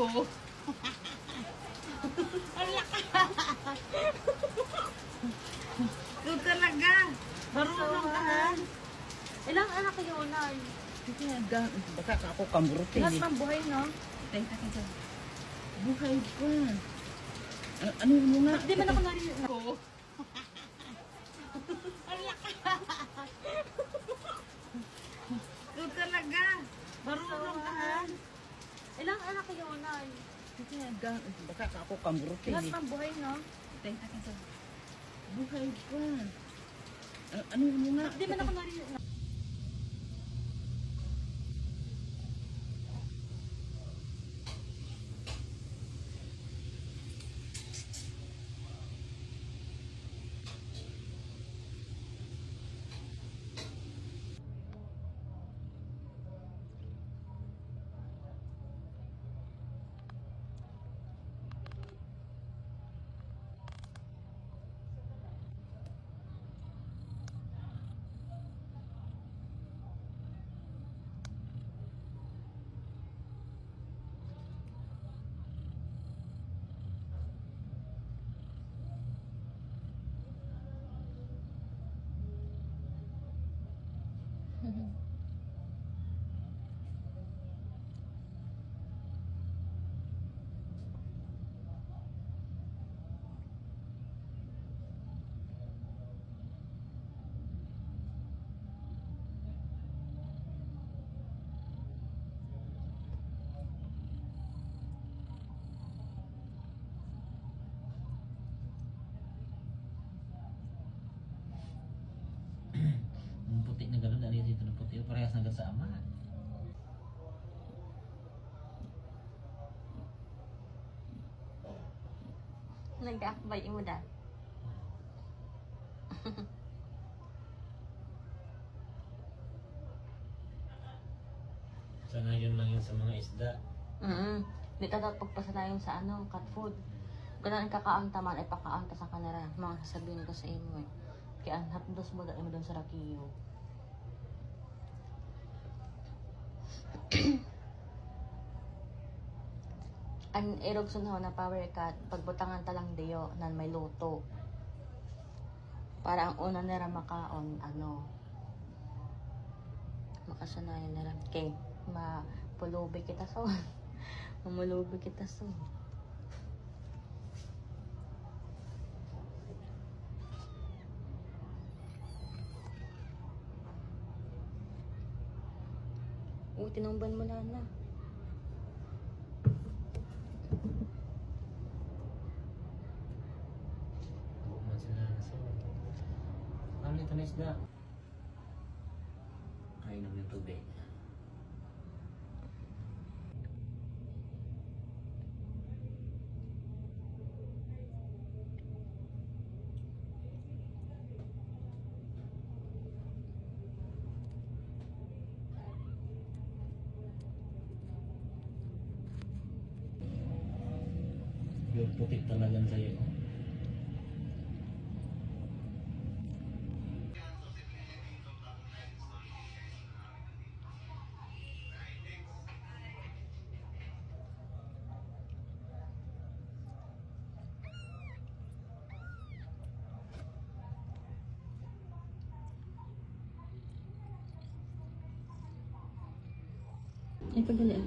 ko. Ito talaga. Marunong ka ha. Ilang anak kayo, Nay? Baka ako kamurot Lahat ng buhay, no? Teka. Buhay pa. Ano mo nga? Di ba ako narinig? Ko. Ito talaga. Marunong ka ha. Ilang anak kayo, Nay? Baka ako kamurot Lahat ng buhay, no? Teka. Buhay pa. Ano mo nga? Di ba ako narinig? Yung puti na gano'n, dali dito ng puti, parehas na sa ama. Nag-akbay mo da. Sa ngayon lang yun sa mga isda. Di ka dapat pagpasalayon sa cat food. Ganun ang kakaanta man ay pakaanta sa kanila. Mga sasabihin ko sa imo eh. Kaya hapdos mo dahil mo doon sa Rakiyo. Ang erog sunho na power cut, pagbutangan talang diyo nan may luto. Para ang una nila makaon, makasanayan nila. Okay, mapulubi kita so. Mamulubi kita so. Tinumban mo na na. Buman sila na so. Ano ito na isda? Ay, naman yung tubig. Yung putik talagang sa'yo. Ay, pagdali ah.